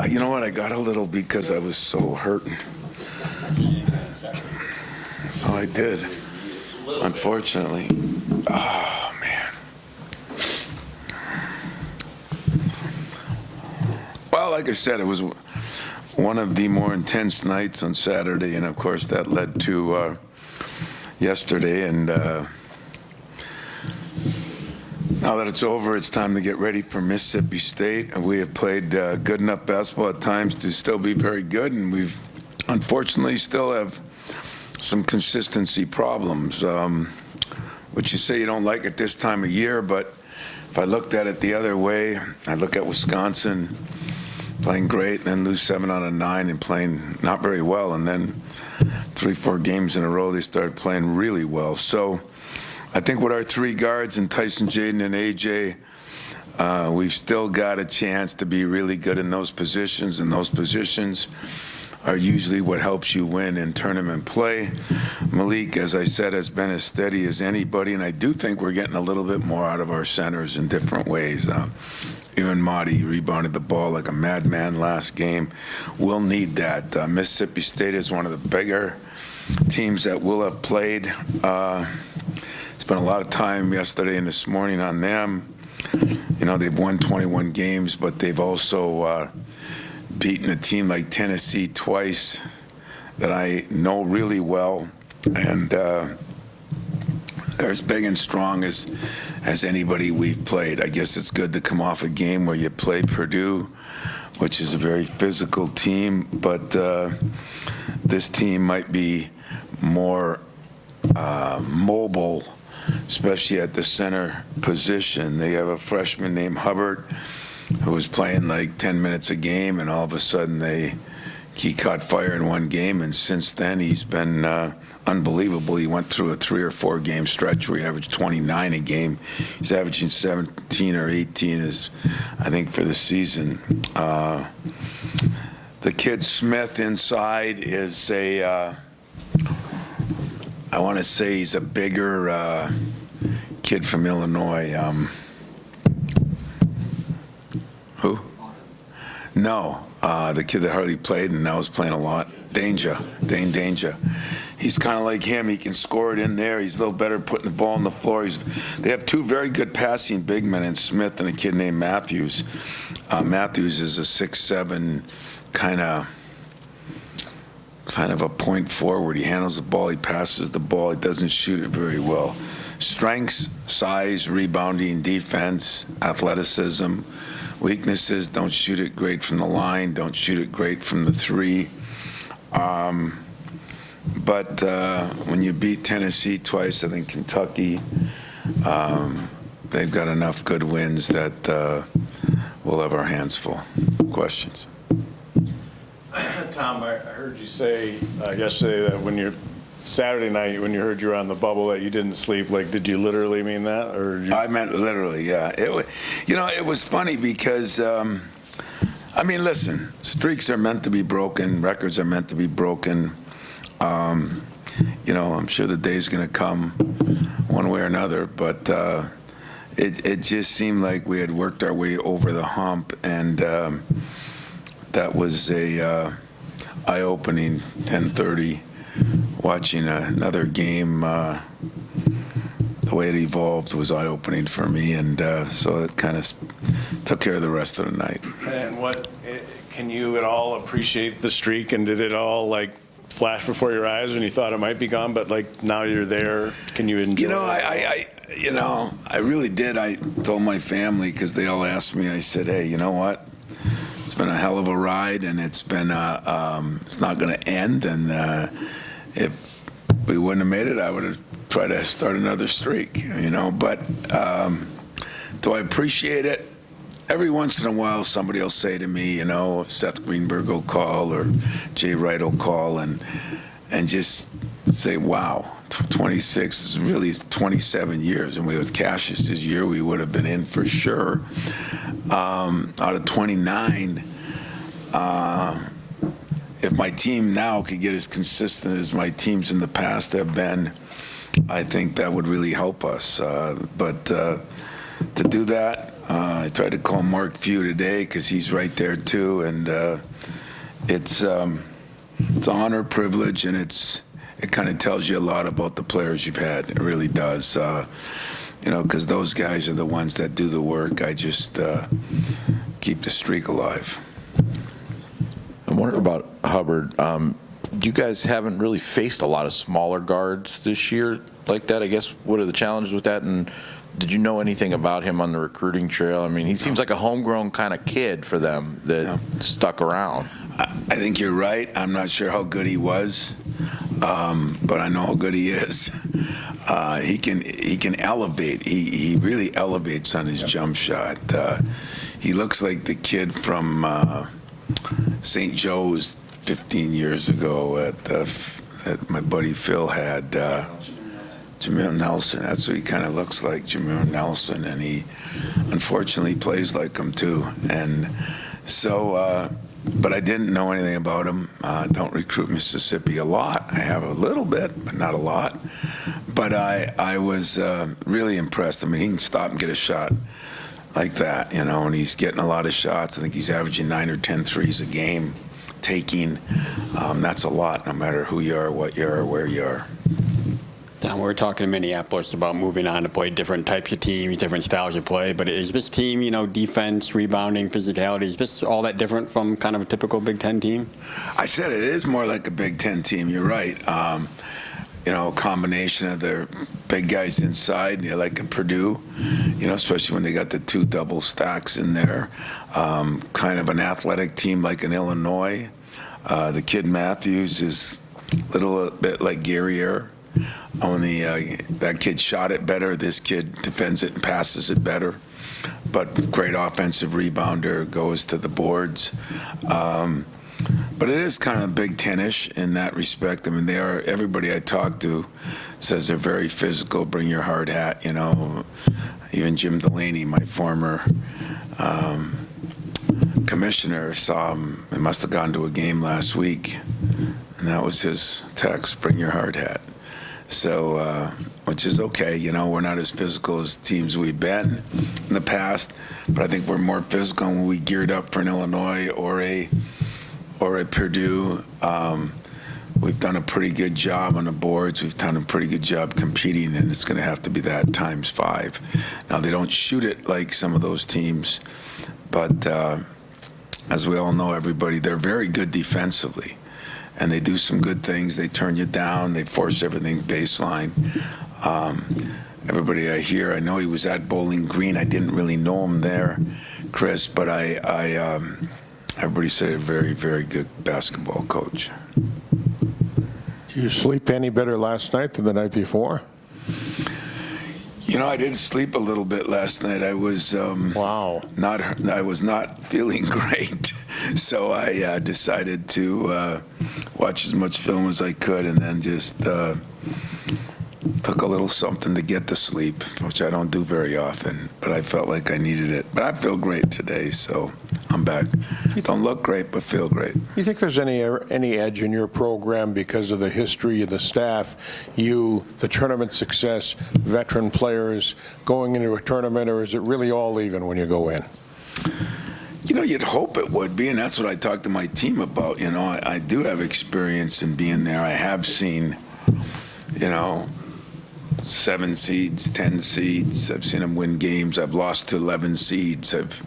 You know what? I got a little because I was so hurting. So I did, unfortunately. Oh, man. Well, like I said, it was one of the more intense nights on Saturday, and of course that led to yesterday. And now that it's over, it's time to get ready for Mississippi State. And we have played good enough basketball at times to still be very good, and we've unfortunately still have some consistency problems, which you say you don't like at this time of year, but if I looked at it the other way, I look at Wisconsin playing great, then lose 7 out of 9 and playing not very well, and then 3-4 games in a row they started playing really well. So I think with our 3 guards, and Tyson, Jaden, and AJ, we've still got a chance to be really good in those positions, and those positions are usually what helps you win in tournament play. Malik, as I said, has been as steady as anybody, and I do think we're getting a little bit more out of our centers in different ways. Even Marty rebounded the ball like a madman last game. We'll need that. Mississippi State is one of the bigger teams that will have played. Spent a lot of time yesterday and this morning on them. You know, they've won 21 games, but they've also beaten a team like Tennessee twice that I know really well, and they're as big and strong as anybody we've played. I guess it's good to come off a game where you play Purdue, which is a very physical team, but this team might be more mobile, especially at the center position. They have a freshman named Hubbard who was playing like 10 minutes a game, and all of a sudden he caught fire in one game, and since then he's been unbelievable. He went through a 3 or 4 game stretch where he averaged 29 a game. He's averaging 17 or 18 I think for the season. The kid Smith inside is I want to say he's a bigger kid from Illinois. Who? No, the kid that hardly played and now is playing a lot. Dane Danger. He's kind of like him. He can score it in there. He's a little better putting the ball on the floor. They have 2 very good passing big men in Smith and a kid named Matthews. Matthews is a 6'7", kind of a point forward. He handles the ball. He passes the ball. He doesn't shoot it very well. Strengths, size, rebounding, defense, athleticism. Weaknesses, don't shoot it great from the line, don't shoot it great from the 3. But when you beat Tennessee twice, I think Kentucky, they've got enough good wins that we'll have our hands full. Questions? Tom, I heard you say yesterday that when you're Saturday night, when you heard you were on the bubble, that you didn't sleep. Like, did you literally mean that, or? I meant literally, yeah. It was funny because, I mean, listen, streaks are meant to be broken, records are meant to be broken. I'm sure the day's going to come one way or another, but it just seemed like we had worked our way over the hump, and that was a eye-opening 10:30. Watching another game, the way it evolved was eye-opening for me, and so it kind of took care of the rest of the night. And can you at all appreciate the streak, and did it all like flash before your eyes when you thought it might be gone, but like now you're there, can you enjoy it? I really did. I told my family, because they all asked me, I said, hey, you know what? It's been a hell of a ride, and it's been it's not going to end, and if we wouldn't have made it, I would have tried to start another streak, but do I appreciate it? Every once in a while, somebody will say to me, Seth Greenberg will call or Jay Wright will call and just say, wow, 26 is really 27 years. And with Cassius's year, we would have been in for sure. Out of 29, if my team now could get as consistent as my teams in the past have been, I think that would really help us. But to do that, I tried to call Mark Few today because he's right there too, and it's an honor, privilege, and it kind of tells you a lot about the players you've had. It really does. Because those guys are the ones that do the work. I just keep the streak alive. I wonder about Hubbard. You guys haven't really faced a lot of smaller guards this year like that. I guess, what are the challenges with that? And did you know anything about him on the recruiting trail? I mean, he seems like a homegrown kind of kid for them that stuck around. I think you're right. I'm not sure how good he was, but I know how good he is. He can elevate. He really elevates on his jump shot. He looks like the kid from St. Joe's 15 years ago that my buddy Phil had. Jameer Nelson. That's what he kind of looks like, Jameer Nelson, and he unfortunately plays like him too. And so, but I didn't know anything about him. Don't recruit Mississippi a lot. I have a little bit, but not a lot. But I was really impressed. I mean, he can stop and get a shot like that, and he's getting a lot of shots. I think he's averaging 9 or 10 threes a game, taking. That's a lot, no matter who you are, what you are, where you are. Don, we're talking in Minneapolis about moving on to play different types of teams, different styles of play, but is this team, defense, rebounding, physicality, is this all that different from kind of a typical Big Ten team? I said it is more like a Big Ten team. You're right. A combination of their big guys inside, like a Purdue, especially when they got the 2 double stacks in there. Kind of an athletic team like an Illinois. The kid Matthews is a little bit like Guerrier. Only that kid shot it better. This kid defends it and passes it better. But great offensive rebounder, goes to the boards. But it is kind of Big Ten-ish in that respect. I mean, everybody I talk to says they're very physical, bring your hard hat, Even Jim Delaney, my former commissioner, saw him. He must have gone to a game last week, and that was his text, bring your hard hat. So, which is okay, we're not as physical as teams we've been in the past, but I think we're more physical when we geared up for an Illinois or a Purdue. We've done a pretty good job on the boards. We've done a pretty good job competing, and it's going to have to be that times 5. Now, they don't shoot it like some of those teams, but as we all know, they're very good defensively. And they do some good things. They turn you down. They force everything baseline. Everybody I hear, I know he was at Bowling Green. I didn't really know him there, Chris, but everybody said a very, very good basketball coach. Did you sleep any better last night than the night before? I did sleep a little bit last night. I was I was not feeling great, so I decided to watch as much film as I could, and then just took a little something to get to sleep, which I don't do very often. But I felt like I needed it. But I feel great today, so I'm back. Don't look great, but feel great. You think there's any edge in your program because of the history of the staff, the tournament success, veteran players going into a tournament, or is it really all even when you go in? You'd hope it would be, and that's what I talked to my team about. I do have experience in being there. I have seen, 7 seeds, 10 seeds. I've seen them win games. I've lost to 11 seeds. I've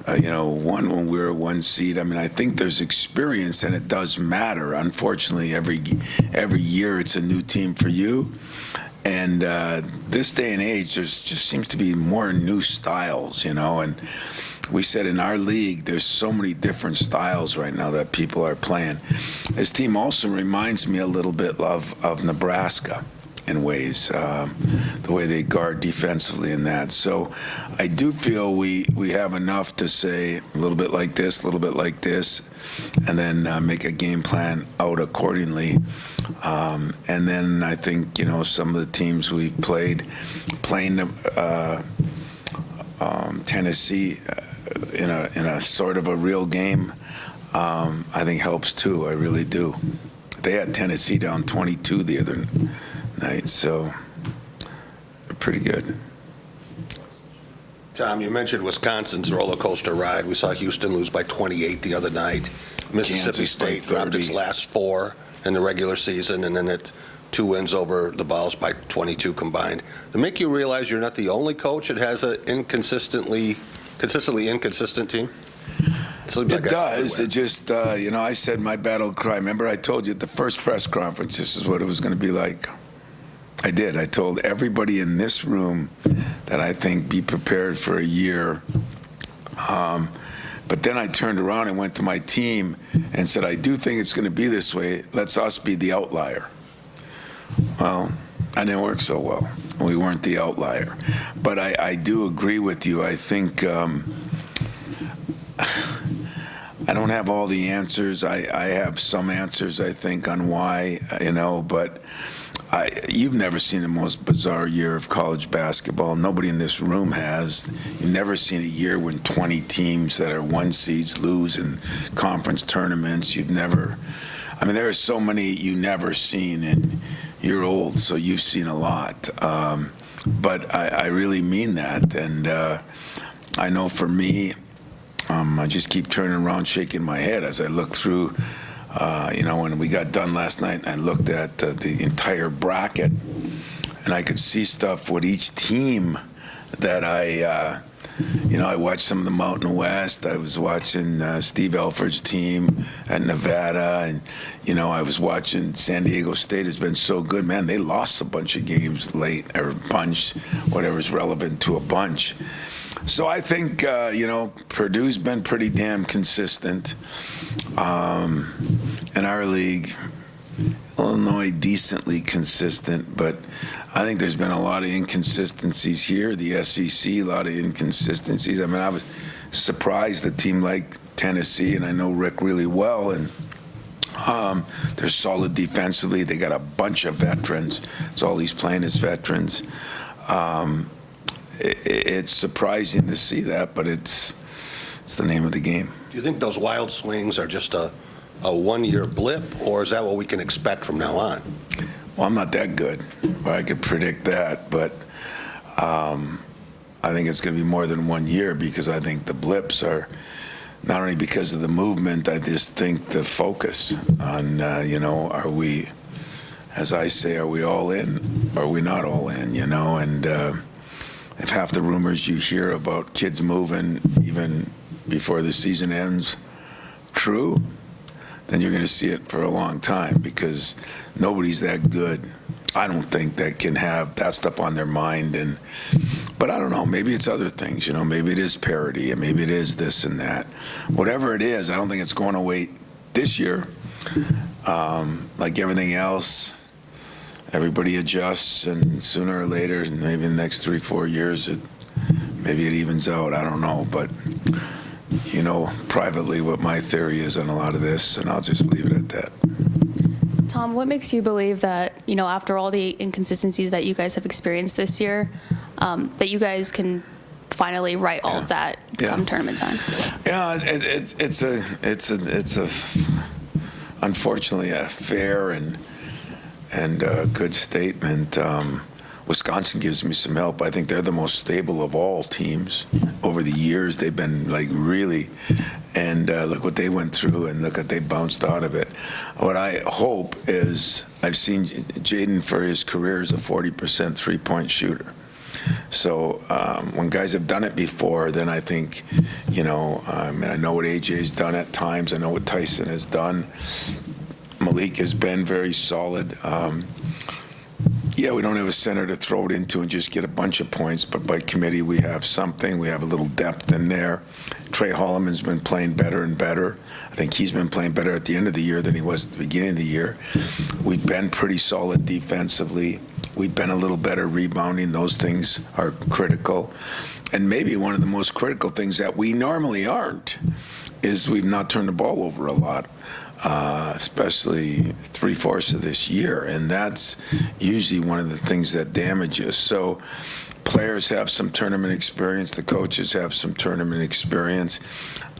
won when we were 1 seed. I mean, I think there's experience, and it does matter. Unfortunately, every year it's a new team for you. And this day and age, there just seems to be more new styles, and we said in our league, there's so many different styles right now that people are playing. This team also reminds me a little bit of Nebraska in ways, the way they guard defensively in that. So I do feel we have enough to say a little bit like this, a little bit like this, and then make a game plan out accordingly. And then I think, some of the teams we playing Tennessee in a sort of a real game, I think helps too. I really do. They had Tennessee down 22 the other night, so they're pretty good. Tom, you mentioned Wisconsin's roller coaster ride. We saw Houston lose by 28 the other night. Mississippi Kansas by State dropped its 30. last 4 in the regular season, and then it 2 wins over the Vols by 22 combined. To make you realize you're not the only coach that has an consistently inconsistent team? It does. It just, I said my battle cry. Remember, I told you at the first press conference, this is what it was going to be like. I did. I told everybody in this room that I think be prepared for a year. But then I turned around and went to my team and said, I do think it's going to be this way. Let's us be the outlier. Well, I didn't work so well. We weren't the outlier. But I do agree with you. I think I don't have all the answers. I have some answers, I think, on why, but you've never seen the most bizarre year of college basketball. Nobody in this room has. You've never seen a year when 20 teams that are 1 seeds lose in conference tournaments. There are so many you've never seen, and you're old, so you've seen a lot. But I really mean that, and I know for me, I just keep turning around, shaking my head as I look through. When we got done last night, I looked at the entire bracket, and I could see stuff with each team that I watched some of the Mountain West. I was watching Steve Alford's team at Nevada, and, I was watching San Diego State has been so good. Man, they lost a bunch of games late, or a bunch, whatever's relevant to a bunch. So I think, Purdue's been pretty damn consistent. In our league, Illinois decently consistent, but I think there's been a lot of inconsistencies here. The SEC, a lot of inconsistencies. I was surprised a team like Tennessee, and I know Rick really well, and they're solid defensively. They got a bunch of veterans. It's all he's playing as veterans. It's surprising to see that, but it's the name of the game. Do you think those wild swings are just a 1-year blip, or is that what we can expect from now on? Well, I'm not that good, but I could predict that. But I think it's going to be more than 1 year, because I think the blips are not only because of the movement. I just think the focus on, are we, as I say, are we all in? Or are we not all in? And if half the rumors you hear about kids moving even before the season ends true, then you're going to see it for a long time, because nobody's that good, I don't think, that can have that stuff on their mind. But I don't know, maybe it's other things, maybe it is parity, and maybe it is this and that. Whatever it is, I don't think it's going away this year. Like everything else, everybody adjusts, and sooner or later, maybe in the next 3-4 years, maybe it evens out. I don't know, but privately what my theory is on a lot of this, and I'll just leave it at that. Tom, what makes you believe that, after all the inconsistencies that you guys have experienced this year, that you guys can finally right all of that come tournament time? Yeah, it's a unfortunately a fair and good statement. Wisconsin gives me some help. I think they're the most stable of all teams over the years. They've been really, and look what they went through, and look what they bounced out of it. What I hope is, I've seen Jaden for his career as a 40% three-point shooter. So when guys have done it before, then I think, I know what AJ's done at times. I know what Tyson has done. Malik has been very solid. Yeah, we don't have a center to throw it into and just get a bunch of points, but by committee we have something. We have a little depth in there. Trey Holloman's been playing better and better. I think he's been playing better at the end of the year than he was at the beginning of the year. We've been pretty solid defensively. We've been a little better rebounding. Those things are critical. And maybe one of the most critical things that we normally aren't is we've not turned the ball over a lot. Especially 3/4 of this year, and that's usually one of the things that damages. So players have some tournament experience, the coaches have some tournament experience.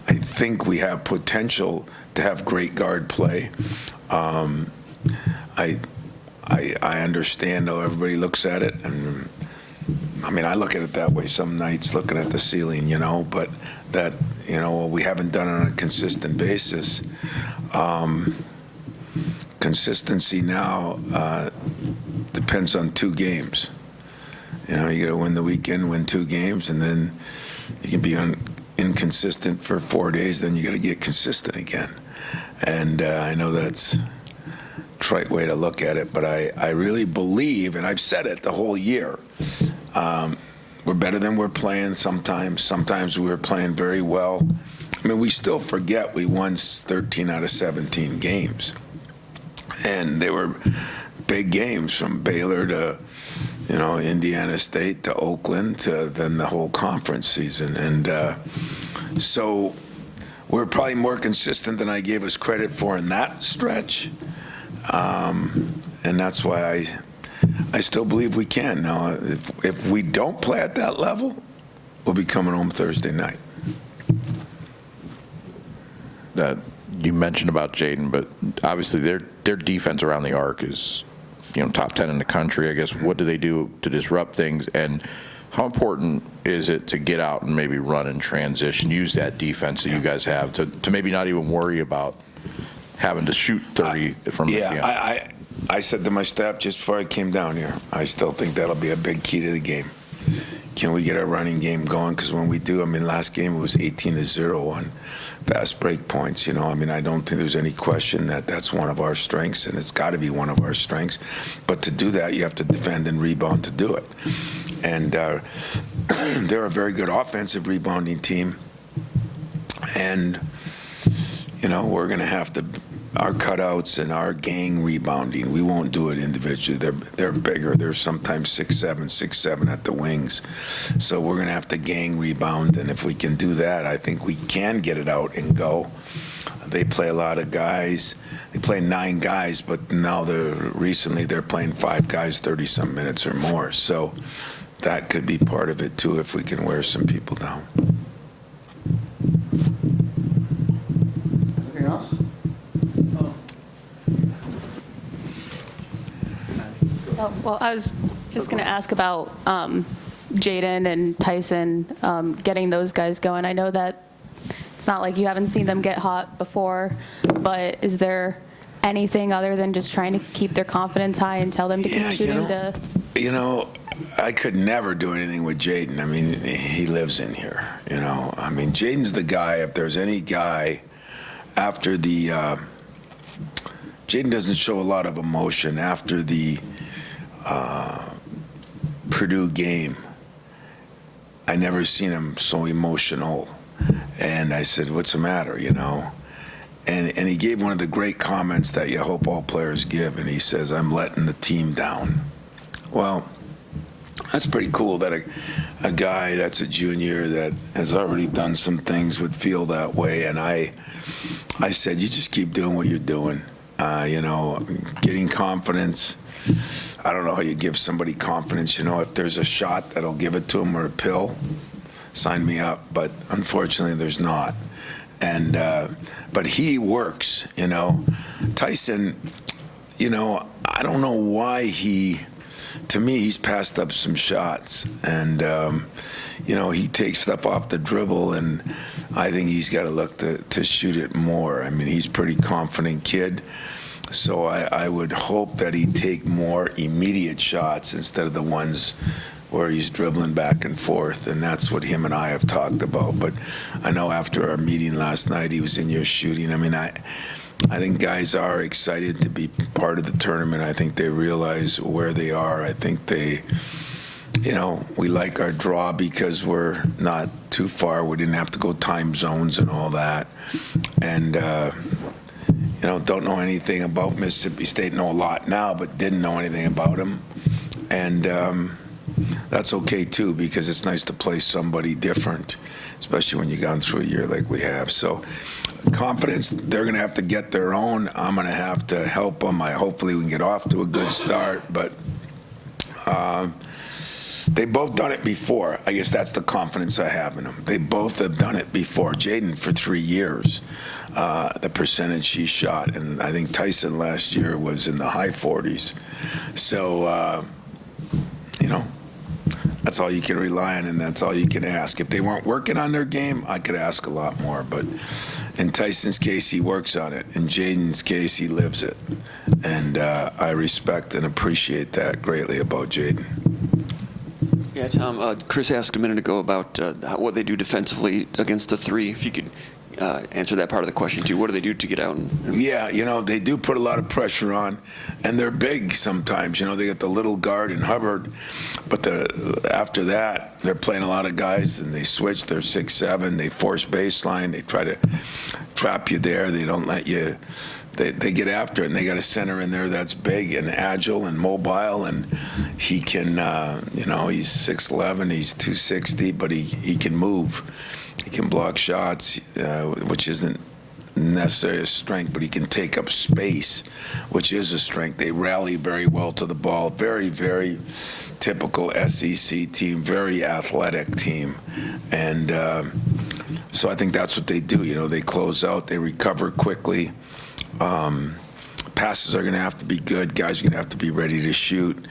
I think we have potential to have great guard play. I understand how everybody looks at it, and I mean, I look at it that way some nights, looking at the ceiling, but that, we haven't done it on a consistent basis. Consistency now depends on 2 games. You got to win the weekend, win 2 games, and then you can be inconsistent for 4 days, then you got to get consistent again. And I know that's a trite way to look at it, but I really believe, and I've said it the whole year, we're better than we're playing sometimes. Sometimes we're playing very well. I mean, we still forget we won 13 out of 17 games. And they were big games, from Baylor to, Indiana State to Oakland to then the whole conference season. And so we're probably more consistent than I gave us credit for in that stretch. And that's why I still believe we can. Now, if we don't play at that level, we'll be coming home Thursday night. You mentioned about Jaden, but obviously their defense around the arc is, top 10 in the country. I guess, what do they do to disrupt things, and how important is it to get out and maybe run and transition, use that defense that you guys have to maybe not even worry about having to shoot 30 from the game? I said to my staff just before I came down here, I still think that'll be a big key to the game. Can we get our running game going? Because when we do, last game it was 18-0 on fast break points. I don't think there's any question that that's one of our strengths, and it's got to be one of our strengths. But to do that, you have to defend and rebound to do it. And they're a very good offensive rebounding team. And, we're going to have to, our cutouts and our gang rebounding, we won't do it individually. They're bigger. They're sometimes 6'7" at the wings. So we're going to have to gang rebound, and if we can do that, I think we can get it out and go. They play a lot of guys. They play 9 guys, but now recently they're playing 5 guys 30-some minutes or more. So that could be part of it too, if we can wear some people down. Anything else? Oh, well, I was just going to ask about Jaden and Tyson, getting those guys going. I know that it's not like you haven't seen them get hot before, but is there anything other than just trying to keep their confidence high and tell them to keep shooting? I could never do anything with Jaden. He lives in here, Jaden's the guy, if there's any guy after the Jaden doesn't show a lot of emotion after the Purdue game. I never seen him so emotional. And I said, what's the matter, And he gave one of the great comments that you hope all players give, and he says, I'm letting the team down. Well, that's pretty cool that a guy that's a junior that has already done some things would feel that way. And I said, you just keep doing what you're doing. Getting confidence. I don't know how you give somebody confidence. If there's a shot that'll give it to him, or a pill, sign me up. But unfortunately, there's not. And but he works. Tyson. I don't know why to me, he's passed up some shots, and he takes stuff off the dribble, and I think he's got to look to shoot it more. He's a pretty confident kid, so I would hope that he'd take more immediate shots instead of the ones where he's dribbling back and forth, and that's what him and I have talked about. But I know after our meeting last night, he was in your shooting. I think guys are excited to be part of the tournament. I think they realize where they are. I think they, we like our draw because we're not too far. We didn't have to go time zones and all that. And, don't know anything about Mississippi State. Know a lot now, but didn't know anything about them. And that's okay, too, because it's nice to play somebody different, especially when you've gone through a year like we have. So confidence, they're going to have to get their own. I'm going to have to help them. Hopefully we can get off to a good start. But they've both done it before. I guess that's the confidence I have in them. They both have done it before. Jaden for 3 years, the percentage he shot. And I think Tyson last year was in the high 40s. So, that's all you can rely on, and that's all you can ask. If they weren't working on their game, I could ask a lot more. But in Tyson's case, he works on it. In Jaden's case, he lives it. And I respect and appreciate that greatly about Jaden. Yeah, Tom, Chris asked a minute ago about what they do defensively against the three. If you could answer that part of the question, too. What do they do to get out? Yeah, they do put a lot of pressure on, and they're big sometimes. They got the little guard in Hubbard, but after that, they're playing a lot of guys, and they switch. They're 6'7". They force baseline. They try to trap you there. They don't let you. They get after it, and they got a center in there that's big and agile and mobile, and he can, he's 6'11", he's 260, but he can move. He can block shots, which isn't necessarily a strength, but he can take up space, which is a strength. They rally very well to the ball. Very, very typical SEC team, very athletic team. And so I think that's what they do. They close out, they recover quickly. Passes are going to have to be good. Guys are going to have to be ready to shoot.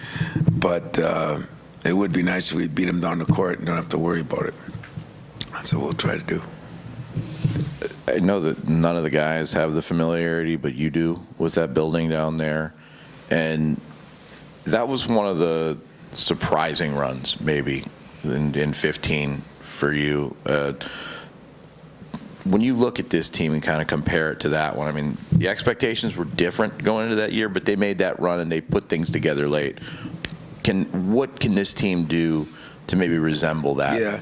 But it would be nice if we beat them down the court and don't have to worry about it. That's what we'll try to do. I know that none of the guys have the familiarity, but you do with that building down there. And that was one of the surprising runs, maybe, in 15 for you. When you look at this team and kind of compare it to that one, I mean, the expectations were different going into that year, but they made that run and they put things together late. What can this team do to maybe resemble that? Yeah.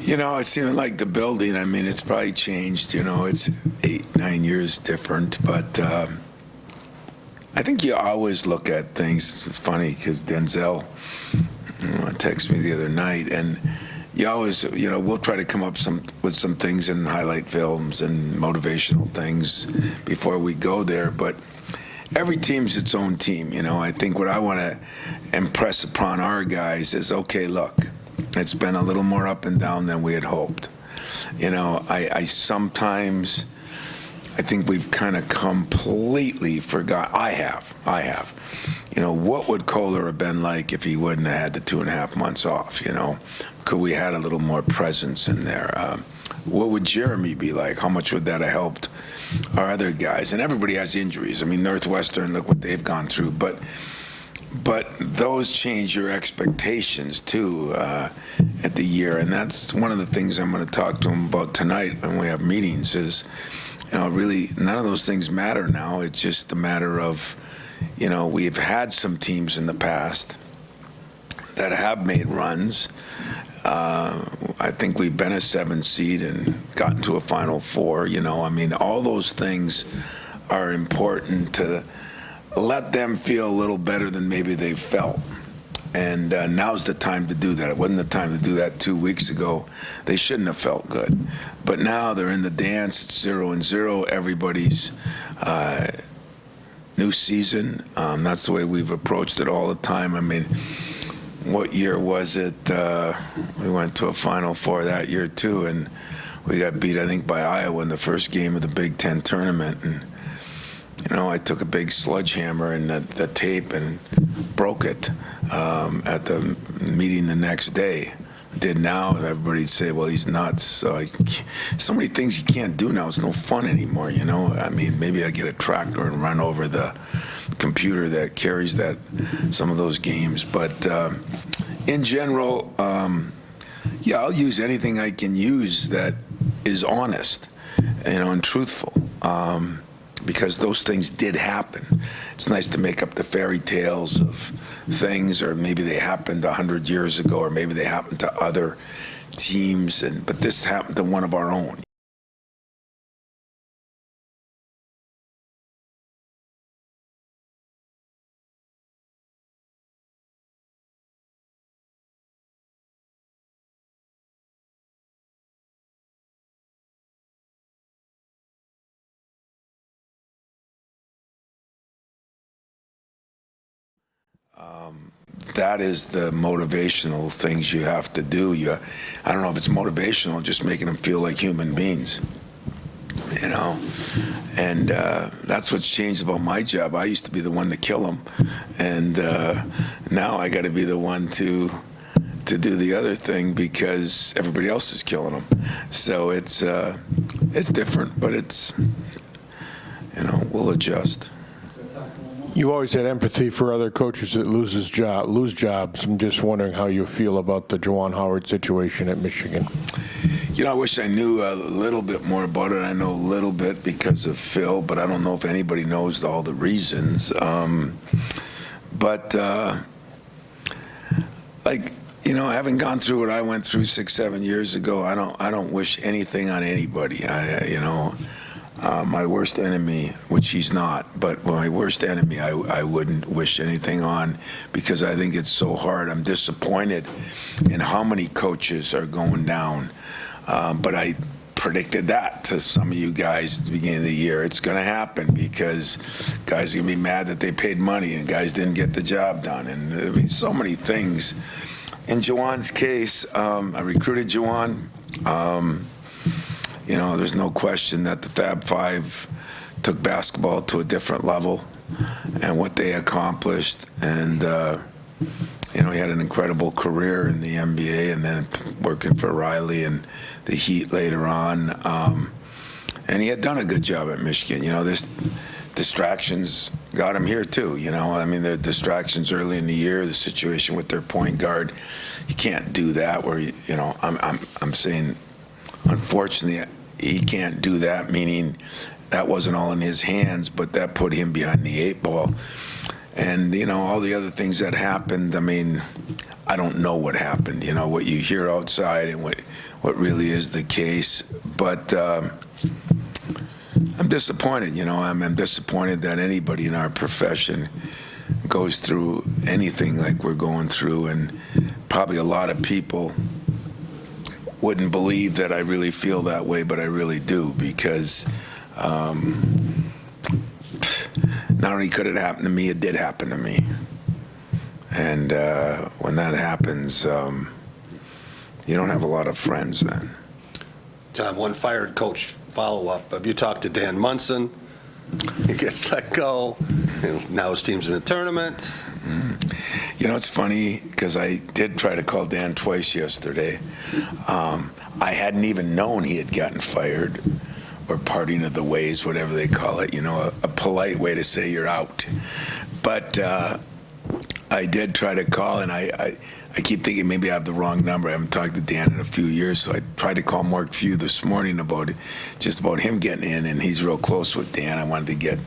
It's even like the building. I mean, it's probably changed. It's 8-9 years different. But I think you always look at things. It's funny because Denzel texted me the other night, and you always, we'll try to come up with some things and highlight films and motivational things before we go there. But every team's its own team. I think what I want to impress upon our guys is, okay, look. It's been a little more up and down than we had hoped. I sometimes, I think we've kind of completely forgot. I have. What would Kohler have been like if he wouldn't have had the 2.5 months off? Could we had a little more presence in there? What would Jeremy be like? How much would that have helped our other guys? And everybody has injuries. I mean, Northwestern, look what they've gone through. But those change your expectations, too, at the year. And that's one of the things I'm going to talk to them about tonight when we have meetings is, really none of those things matter now. It's just a matter of, we've had some teams in the past that have made runs. I think we've been a 7 seed and gotten to a Final Four. All those things are important to let them feel a little better than maybe they felt. And now's the time to do that. It wasn't the time to do that 2 weeks ago. They shouldn't have felt good. But now they're in the dance. It's 0-0. Everybody's new season. That's the way we've approached it all the time. I mean, what year was it? We went to a Final Four that year, too, and we got beat, I think, by Iowa in the first game of the Big Ten tournament. And I took a big sledgehammer in the tape and broke it at the meeting the next day. Did now, everybody'd say, well, he's nuts. So many things you can't do now. It's no fun anymore, I mean, maybe I get a tractor and run over the computer that carries some of those games. But in general, I'll use anything I can use that is honest, and truthful. Because those things did happen. It's nice to make up the fairy tales of things, or maybe they happened 100 years ago, or maybe they happened to other teams, but this happened to one of our own. That is the motivational things you have to do. I don't know if it's motivational, just making them feel like human beings. you know. And that's what's changed about my job. I used to be the one to kill them, and now I got to be the one to do the other thing because everybody else is killing them. So it's different, but it's, you know, we'll adjust. You always had empathy for other coaches that lose jobs. I'm just wondering how you feel about the Juwan Howard situation at Michigan. You know, I wish I knew a little bit more about it. I know a little bit because of Phil, but I don't know if anybody knows all the reasons. Like, you know, having gone through what I went through 6-7 years ago, I don't wish anything on anybody. My worst enemy, which he's not, but my worst enemy, I wouldn't wish anything on because I think it's so hard. I'm disappointed in how many coaches are going down. But I predicted that to some of you guys at the beginning of the year. It's going to happen because guys are going to be mad that they paid money and guys didn't get the job done. And I mean, so many things. In Juwan's case, I recruited Juwan. You know, there's no question that the Fab Five took basketball to a different level and what they accomplished. And, you know, he had an incredible career in the NBA and then working for Riley and the Heat later on. And he had done a good job at Michigan. You know, this distractions got him here too. You know, I mean, the distractions early in the year, the situation with their point guard, you can't do that where, you know, I'm saying, unfortunately, he can't do that, meaning that wasn't all in his hands, but that put him behind the 8 ball. And, you know, all the other things that happened, I mean, I don't know what happened, you know, what you hear outside and what really is the case. But I'm disappointed, you know, I'm disappointed that anybody in our profession goes through anything like we're going through. And probably a lot of people wouldn't believe that I really feel that way, but I really do, because not only could it happen to me, it did happen to me. And when that happens, you don't have a lot of friends then. Tom, one fired coach follow-up. Have you talked to Dan Munson? He gets let go. And now his team's in the tournament. You know, it's funny because I did try to call Dan twice yesterday. I hadn't even known he had gotten fired, or parting of the ways, whatever they call it, you know, a polite way to say you're out. But I did try to call, and I keep thinking maybe I have the wrong number. I haven't talked to Dan in a few years, so I tried to call Mark Few this morning about him getting in, and he's real close with Dan. I wanted to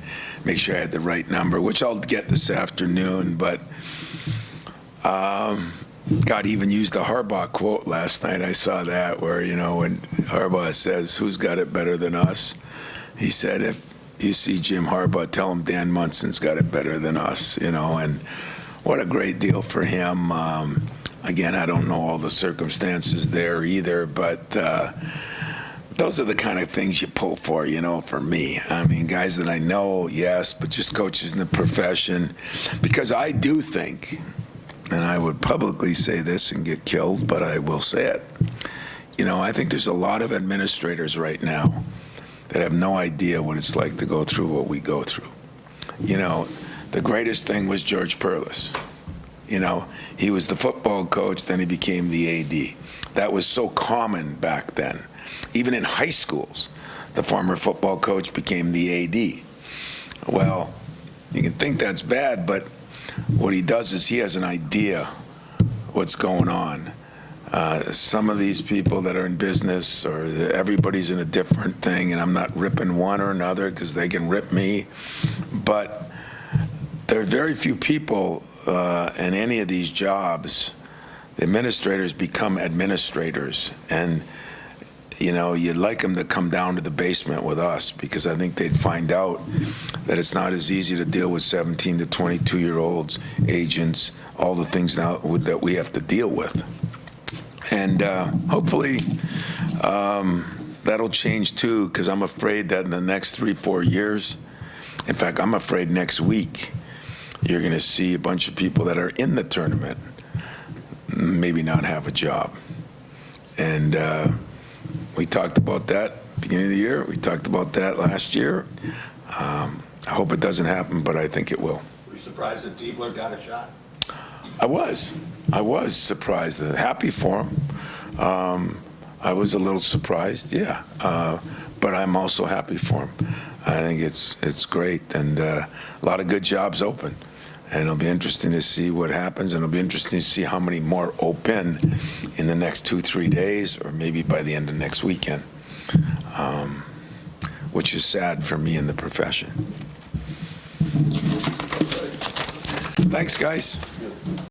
make sure I had the right number, which I'll get this afternoon. But God even used a Harbaugh quote last night. I saw that where, you know, when Harbaugh says, "Who's got it better than us?" He said, "If you see Jim Harbaugh, tell him Dan Munson's got it better than us," you know, and what a great deal for him. Again, I don't know all the circumstances there either, but those are the kind of things you pull for, you know, for me. I mean, guys that I know, yes, but just coaches in the profession, because I do think, and I would publicly say this and get killed, but I will say it. You know, I think there's a lot of administrators right now that have no idea what it's like to go through what we go through. You know, the greatest thing was George Perlis. You know, he was the football coach, then he became the AD. That was so common back then. Even in high schools, the former football coach became the AD. Well, you can think that's bad, but what he does is he has an idea what's going on. Some of these people that are in business, or everybody's in a different thing, and I'm not ripping one or another because they can rip me, but there are very few people in any of these jobs. The administrators become administrators, and you know, you'd like them to come down to the basement with us, because I think they'd find out that it's not as easy to deal with 17 to 22-year-olds, agents, all the things now that we have to deal with. And hopefully that'll change too, because I'm afraid that in the next 3-4 years, in fact, I'm afraid next week, you're going to see a bunch of people that are in the tournament maybe not have a job. And we talked about that beginning of the year. We talked about that last year. I hope it doesn't happen, but I think it will. Were you surprised that Diebler got a shot? I was surprised. Happy for him. I was a little surprised, yeah. But I'm also happy for him. I think it's great, and a lot of good jobs open. And it'll be interesting to see what happens, and it'll be interesting to see how many more open in the next 2-3 days, or maybe by the end of next weekend, which is sad for me in the profession. Thanks, guys.